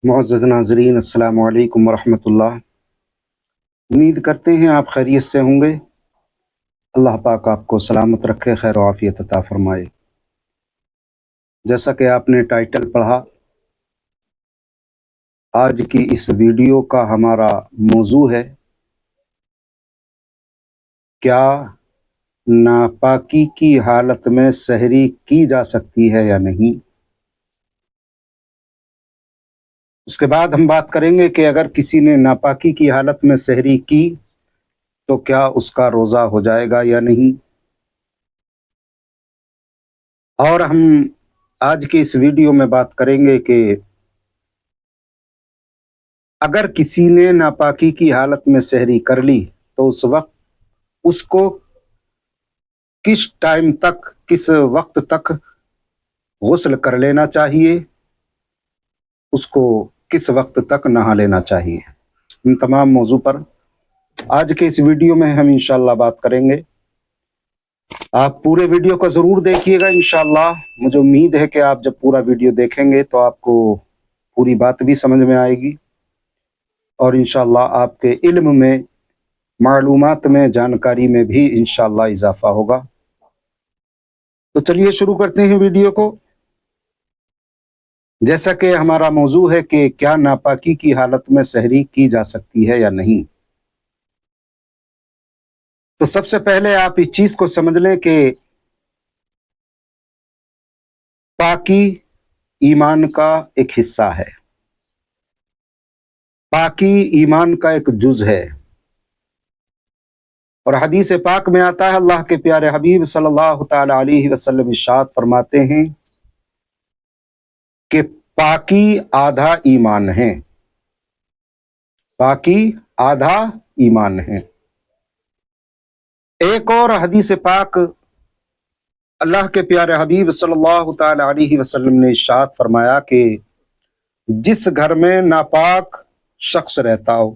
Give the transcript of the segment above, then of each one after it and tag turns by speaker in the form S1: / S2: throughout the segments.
S1: معزز ناظرین السلام علیکم ورحمۃ اللہ۔ امید کرتے ہیں آپ خیریت سے ہوں گے۔ اللہ پاک آپ کو سلامت رکھے، خیر و عافیت عطا فرمائے۔ جیسا کہ آپ نے ٹائٹل پڑھا، آج کی اس ویڈیو کا ہمارا موضوع ہے کیا ناپاکی کی حالت میں سحری کی جا سکتی ہے یا نہیں۔ اس کے بعد ہم بات کریں گے کہ اگر کسی نے ناپاکی کی حالت میں سحری کی تو کیا اس کا روزہ ہو جائے گا یا نہیں۔ اور ہم آج کے اس ویڈیو میں بات کریں گے کہ اگر کسی نے ناپاکی کی حالت میں سحری کر لی تو اس وقت اس کو کس ٹائم تک، کس وقت تک غسل کر لینا چاہیے، اس کو کس وقت تک نہا لینا چاہیے۔ ان تمام موضوع پر آج کے اس ویڈیو میں ہم انشاءاللہ بات کریں گے۔ آپ پورے ویڈیو کو ضرور دیکھیے گا انشاءاللہ۔ مجھے امید ہے کہ آپ جب پورا ویڈیو دیکھیں گے تو آپ کو پوری بات بھی سمجھ میں آئے گی اور انشاءاللہ آپ کے علم میں، معلومات میں، جانکاری میں بھی انشاءاللہ اضافہ ہوگا۔ تو چلیے شروع کرتے ہیں ویڈیو کو۔ جیسا کہ ہمارا موضوع ہے کہ کیا ناپاکی کی حالت میں سحری کی جا سکتی ہے یا نہیں، تو سب سے پہلے آپ اس چیز کو سمجھ لیں کہ پاکی ایمان کا ایک حصہ ہے، پاکی ایمان کا ایک جز ہے۔ اور حدیث پاک میں آتا ہے، اللہ کے پیارے حبیب صلی اللہ تعالی علیہ وسلم ارشاد فرماتے ہیں کہ پاکی آدھا ایمان ہے، پاکی آدھا ایمان ہے۔ ایک اور حدیث پاک اللہ کے پیارے حبیب صلی اللہ تعالی علیہ وسلم نے ارشاد فرمایا کہ جس گھر میں ناپاک شخص رہتا ہو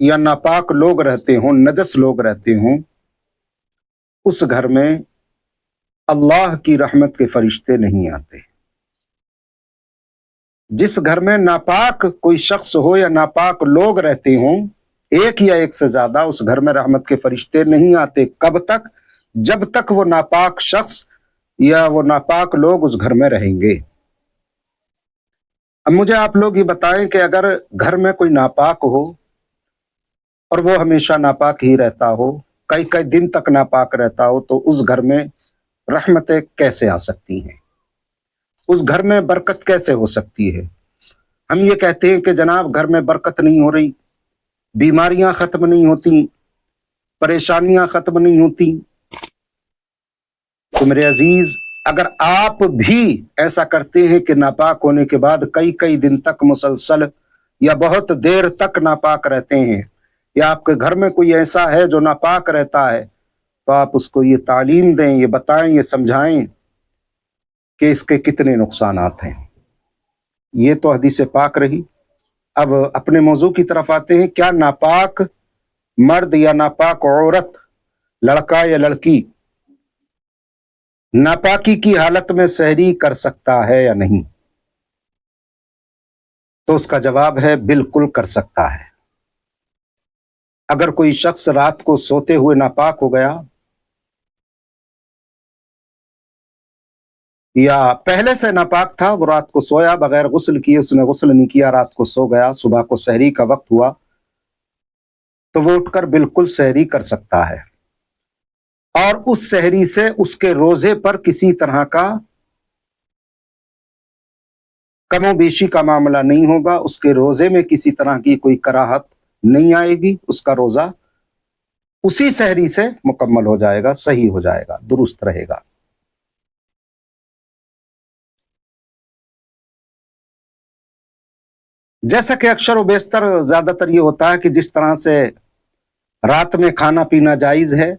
S1: یا ناپاک لوگ رہتے ہوں، نجس لوگ رہتے ہوں، اس گھر میں اللہ کی رحمت کے فرشتے نہیں آتے۔ جس گھر میں ناپاک کوئی شخص ہو یا ناپاک لوگ رہتے ہوں، ایک یا ایک سے زیادہ، اس گھر میں رحمت کے فرشتے نہیں آتے۔ کب تک؟ جب تک وہ ناپاک شخص یا وہ ناپاک لوگ اس گھر میں رہیں گے۔ اب مجھے آپ لوگ یہ بتائیں کہ اگر گھر میں کوئی ناپاک ہو اور وہ ہمیشہ ناپاک ہی رہتا ہو، کئی کئی دن تک ناپاک رہتا ہو، تو اس گھر میں رحمتیں کیسے آ سکتی ہیں؟ اس گھر میں برکت کیسے ہو سکتی ہے؟ ہم یہ کہتے ہیں کہ جناب گھر میں برکت نہیں ہو رہی، بیماریاں ختم نہیں ہوتی، پریشانیاں ختم نہیں ہوتی۔ تو میرے عزیز، اگر آپ بھی ایسا کرتے ہیں کہ ناپاک ہونے کے بعد کئی کئی دن تک مسلسل یا بہت دیر تک ناپاک رہتے ہیں، یا آپ کے گھر میں کوئی ایسا ہے جو ناپاک رہتا ہے، تو آپ اس کو یہ تعلیم دیں، یہ بتائیں، یہ سمجھائیں کہ اس کے کتنے نقصانات ہیں۔ یہ تو حدیث پاک رہی۔ اب اپنے موضوع کی طرف آتے ہیں۔ کیا ناپاک مرد یا ناپاک عورت، لڑکا یا لڑکی، ناپاکی کی حالت میں سحری کر سکتا ہے یا نہیں؟ تو اس کا جواب ہے بالکل کر سکتا ہے۔ اگر کوئی شخص رات کو سوتے ہوئے ناپاک ہو گیا یا پہلے سے ناپاک تھا، وہ رات کو سویا بغیر غسل کیے، اس نے غسل نہیں کیا، رات کو سو گیا، صبح کو سحری کا وقت ہوا تو وہ اٹھ کر بالکل سحری کر سکتا ہے، اور اس سحری سے اس کے روزے پر کسی طرح کا کم و بیشی کا معاملہ نہیں ہوگا، اس کے روزے میں کسی طرح کی کوئی کراہت نہیں آئے گی، اس کا روزہ اسی سحری سے مکمل ہو جائے گا، صحیح ہو جائے گا، درست رہے گا۔ جیسا کہ اکثر و بیشتر زیادہ تر یہ ہوتا ہے کہ جس طرح سے رات میں کھانا پینا جائز ہے،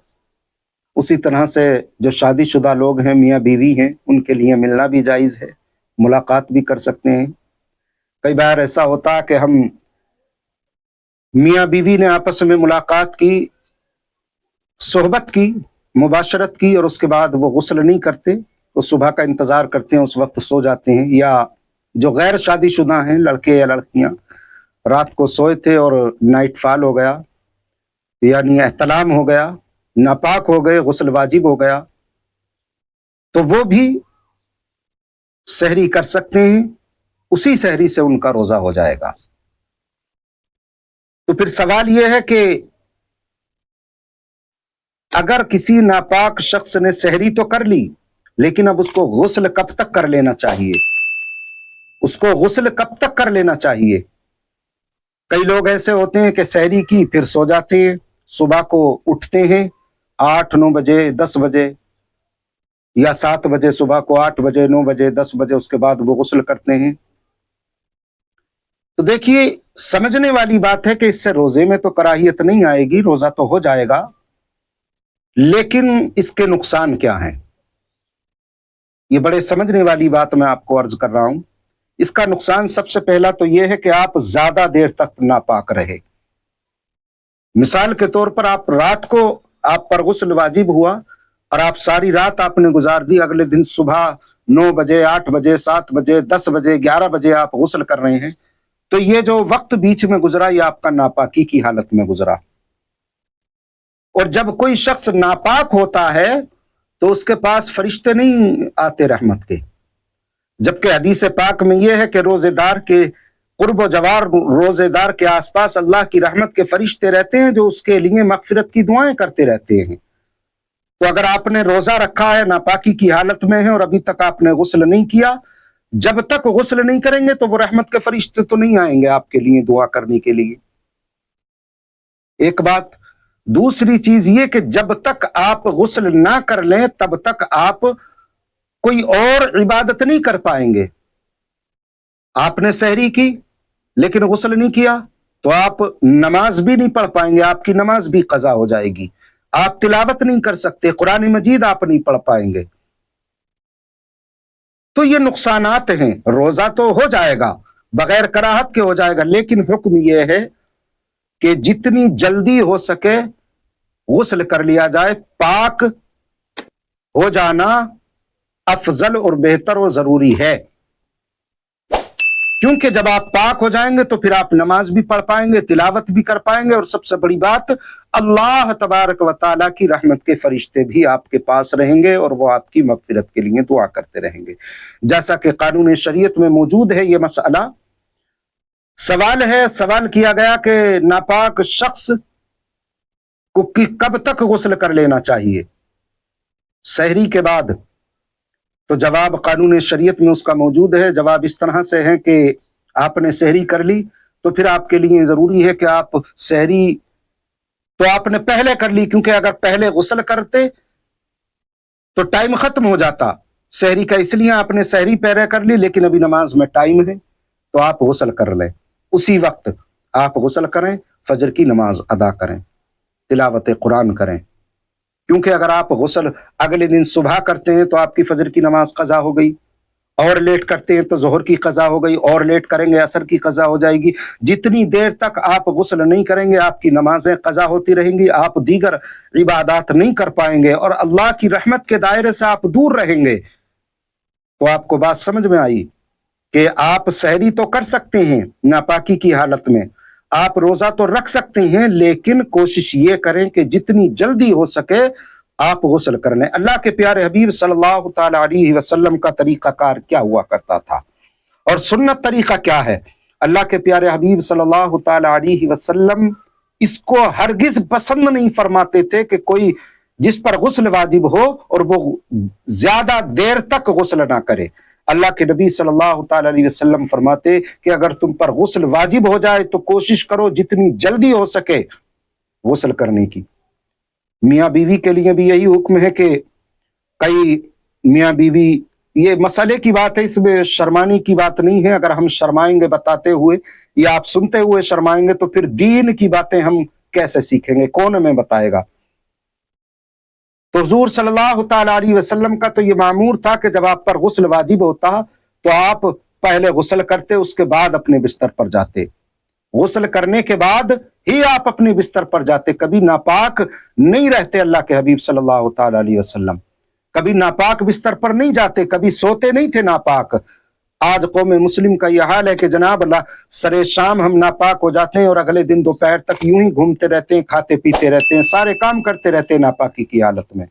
S1: اسی طرح سے جو شادی شدہ لوگ ہیں، میاں بیوی ہیں، ان کے لیے ملنا بھی جائز ہے، ملاقات بھی کر سکتے ہیں۔ کئی بار ایسا ہوتا ہے کہ ہم میاں بیوی نے آپس میں ملاقات کی، صحبت کی، مباشرت کی، اور اس کے بعد وہ غسل نہیں کرتے، وہ صبح کا انتظار کرتے ہیں، اس وقت سو جاتے ہیں، یا جو غیر شادی شدہ ہیں لڑکے یا لڑکیاں رات کو سوئے تھے اور نائٹ فال ہو گیا یعنی احتلام ہو گیا، ناپاک ہو گئے، غسل واجب ہو گیا، تو وہ بھی سحری کر سکتے ہیں، اسی سحری سے ان کا روزہ ہو جائے گا۔ تو پھر سوال یہ ہے کہ اگر کسی ناپاک شخص نے سحری تو کر لی لیکن اب اس کو غسل کب تک کر لینا چاہیے؟ اس کو غسل کب تک کر لینا چاہیے؟ کئی لوگ ایسے ہوتے ہیں کہ سحری کی پھر سو جاتے ہیں، صبح کو اٹھتے ہیں 8-9 بجے 10 بجے یا 7 بجے، صبح کو 8 بجے 9 بجے 10 بجے، اس کے بعد وہ غسل کرتے ہیں۔ تو دیکھیے سمجھنے والی بات ہے کہ اس سے روزے میں تو کراہیت نہیں آئے گی، روزہ تو ہو جائے گا، لیکن اس کے نقصان کیا ہیں؟ یہ بڑے سمجھنے والی بات میں آپ کو عرض کر رہا ہوں۔ اس کا نقصان سب سے پہلا تو یہ ہے کہ آپ زیادہ دیر تک ناپاک رہے۔ مثال کے طور پر آپ رات کو آپ پر غسل واجب ہوا اور آپ ساری رات آپ نے گزار دی، اگلے دن صبح 9 بجے 8 بجے 7 بجے 10 بجے 11 بجے آپ غسل کر رہے ہیں، تو یہ جو وقت بیچ میں گزرا یہ آپ کا ناپاکی کی حالت میں گزرا۔ اور جب کوئی شخص ناپاک ہوتا ہے تو اس کے پاس فرشتے نہیں آتے رحمت کے، جبکہ حدیث پاک میں یہ ہے کہ روزے دار کے قرب و جوار، روزے دار کے آس پاس اللہ کی رحمت کے فرشتے رہتے ہیں جو اس کے لیے مغفرت کی دعائیں کرتے رہتے ہیں۔ تو اگر آپ نے روزہ رکھا ہے، ناپاکی کی حالت میں ہے اور ابھی تک آپ نے غسل نہیں کیا، جب تک غسل نہیں کریں گے تو وہ رحمت کے فرشتے تو نہیں آئیں گے آپ کے لیے دعا کرنے کے لیے۔ ایک بات۔ دوسری چیز یہ کہ جب تک آپ غسل نہ کر لیں تب تک آپ کوئی اور عبادت نہیں کر پائیں گے۔ آپ نے سحری کی لیکن غسل نہیں کیا تو آپ نماز بھی نہیں پڑھ پائیں گے، آپ کی نماز بھی قضا ہو جائے گی۔ آپ تلاوت نہیں کر سکتے، قرآن مجید آپ نہیں پڑھ پائیں گے۔ تو یہ نقصانات ہیں۔ روزہ تو ہو جائے گا، بغیر کراہت کے ہو جائے گا، لیکن حکم یہ ہے کہ جتنی جلدی ہو سکے غسل کر لیا جائے۔ پاک ہو جانا افضل اور بہتر اور ضروری ہے، کیونکہ جب آپ پاک ہو جائیں گے تو پھر آپ نماز بھی پڑھ پائیں گے، تلاوت بھی کر پائیں گے، اور سب سے بڑی بات اللہ تبارک و تعالیٰ کی رحمت کے فرشتے بھی آپ کے پاس رہیں گے اور وہ آپ کی مغفرت کے لیے دعا کرتے رہیں گے، جیسا کہ قانون شریعت میں موجود ہے یہ مسئلہ۔ سوال کیا گیا کہ ناپاک شخص کو کب تک غسل کر لینا چاہیے؟ سحری کے بعد؟ تو جواب قانون شریعت میں اس کا موجود ہے۔ جواب اس طرح سے ہے کہ آپ نے سحری کر لی تو پھر آپ کے لیے ضروری ہے کہ آپ سحری تو آپ نے پہلے کر لی، کیونکہ اگر پہلے غسل کرتے تو ٹائم ختم ہو جاتا سحری کا، اس لیے آپ نے سحری پہلے کر لی، لیکن ابھی نماز میں ٹائم ہے تو آپ غسل کر لیں، اسی وقت آپ غسل کریں، فجر کی نماز ادا کریں، تلاوت قرآن کریں، کیونکہ اگر آپ غسل اگلے دن صبح کرتے ہیں تو آپ کی فجر کی نماز قضا ہو گئی، اور لیٹ کرتے ہیں تو ظہر کی قضا ہو گئی، اور لیٹ کریں گے عصر کی قضا ہو جائے گی۔ جتنی دیر تک آپ غسل نہیں کریں گے آپ کی نمازیں قضا ہوتی رہیں گی، آپ دیگر عبادات نہیں کر پائیں گے اور اللہ کی رحمت کے دائرے سے آپ دور رہیں گے۔ تو آپ کو بات سمجھ میں آئی کہ آپ سحری تو کر سکتے ہیں ناپاکی کی حالت میں، آپ روزہ تو رکھ سکتے ہیں، لیکن کوشش یہ کریں کہ جتنی جلدی ہو سکے آپ غسل کر لیں۔ اللہ کے پیارے حبیب صلی اللہ تعالی علیہ وسلم کا طریقہ کار کیا ہوا کرتا تھا اور سنت طریقہ کیا ہے؟ اللہ کے پیارے حبیب صلی اللہ تعالی علیہ وسلم اس کو ہرگز پسند نہیں فرماتے تھے کہ کوئی جس پر غسل واجب ہو اور وہ زیادہ دیر تک غسل نہ کرے۔ اللہ کے نبی صلی اللہ تعالی علیہ وسلم فرماتے کہ اگر تم پر غسل واجب ہو جائے تو کوشش کرو جتنی جلدی ہو سکے غسل کرنے کی۔ میاں بیوی کے لیے بھی یہی حکم ہے کہ کئی میاں بیوی، یہ مسئلے کی بات ہے، اس میں شرمانے کی بات نہیں ہے، اگر ہم شرمائیں گے بتاتے ہوئے یا آپ سنتے ہوئے شرمائیں گے تو پھر دین کی باتیں ہم کیسے سیکھیں گے، کون ہمیں بتائے گا؟ تو حضور صلی اللہ تعالی علیہ وسلم کا تو یہ معمور تھا کہ جب آپ پر غسل واجب ہوتا تو آپ پہلے غسل کرتے، اس کے بعد اپنے بستر پر جاتے، غسل کرنے کے بعد ہی آپ اپنے بستر پر جاتے، کبھی ناپاک نہیں رہتے۔ اللہ کے حبیب صلی اللہ تعالی علیہ وسلم کبھی ناپاک بستر پر نہیں جاتے، کبھی سوتے نہیں تھے ناپاک، آج قوم مسلم کا یہ حال ہے کہ جناب اللہ سرے شام ہم ناپاک ہو جاتے ہیں اور اگلے دن دوپہر تک یوں ہی گھومتے رہتے ہیں، کھاتے پیتے رہتے ہیں، سارے کام کرتے رہتے ہیں ناپاکی کی حالت میں۔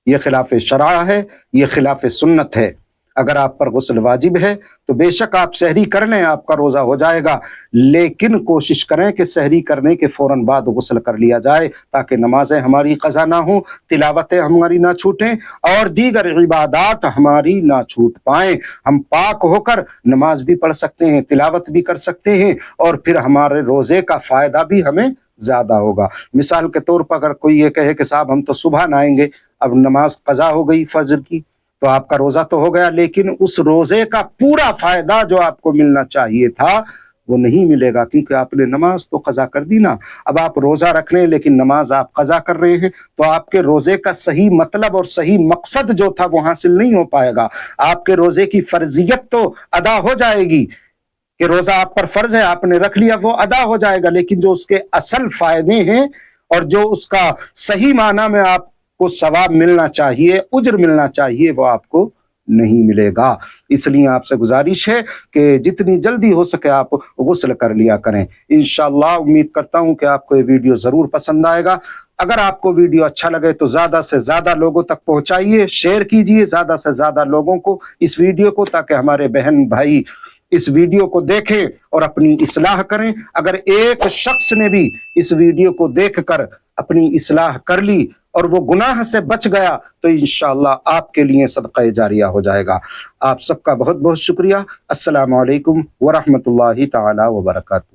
S1: یہ خلاف شرع ہے، یہ خلاف سنت ہے۔ اگر آپ پر غسل واجب ہے تو بے شک آپ سحری کر لیں، آپ کا روزہ ہو جائے گا، لیکن کوشش کریں کہ سحری کرنے کے فوراً بعد غسل کر لیا جائے تاکہ نمازیں ہماری قضا نہ ہوں، تلاوتیں ہماری نہ چھوٹیں اور دیگر عبادات ہماری نہ چھوٹ پائیں۔ ہم پاک ہو کر نماز بھی پڑھ سکتے ہیں، تلاوت بھی کر سکتے ہیں، اور پھر ہمارے روزے کا فائدہ بھی ہمیں زیادہ ہوگا۔ مثال کے طور پر اگر کوئی یہ کہے کہ صاحب ہم تو صبح نہائیں گے، اب نماز قضا ہو گئی فجر کی تو آپ کا روزہ تو ہو گیا، لیکن اس روزے کا پورا فائدہ جو آپ کو ملنا چاہیے تھا وہ نہیں ملے گا، کیونکہ آپ نے نماز تو قضا کر دی نا۔ اب آپ روزہ رکھ لیں لیکن نماز آپ قضا کر رہے ہیں تو آپ کے روزے کا صحیح مطلب اور صحیح مقصد جو تھا وہ حاصل نہیں ہو پائے گا۔ آپ کے روزے کی فرضیت تو ادا ہو جائے گی کہ روزہ آپ پر فرض ہے، آپ نے رکھ لیا، وہ ادا ہو جائے گا، لیکن جو اس کے اصل فائدے ہیں اور جو اس کا صحیح معنی میں آپ کو ثواب ملنا چاہیے، اجر ملنا چاہیے، وہ آپ کو نہیں ملے گا۔ اس لیے آپ سے گزارش ہے کہ جتنی جلدی ہو سکے آپ غسل کر لیا کریں۔ انشاءاللہ امید کرتا ہوں کہ آپ کو یہ ویڈیو ضرور پسند آئے گا۔ اگر آپ کو ویڈیو اچھا لگے تو زیادہ سے زیادہ لوگوں تک پہنچائیے، شیئر کیجئے زیادہ سے زیادہ لوگوں کو اس ویڈیو کو، تاکہ ہمارے بہن بھائی اس ویڈیو کو دیکھیں اور اپنی اصلاح کریں۔ اگر ایک شخص نے بھی اس ویڈیو کو دیکھ کر اپنی اصلاح کر لی اور وہ گناہ سے بچ گیا تو انشاءاللہ آپ کے لیے صدقہ جاریہ ہو جائے گا۔ آپ سب کا بہت بہت شکریہ۔ السلام علیکم ورحمۃ اللہ تعالی وبرکاتہ۔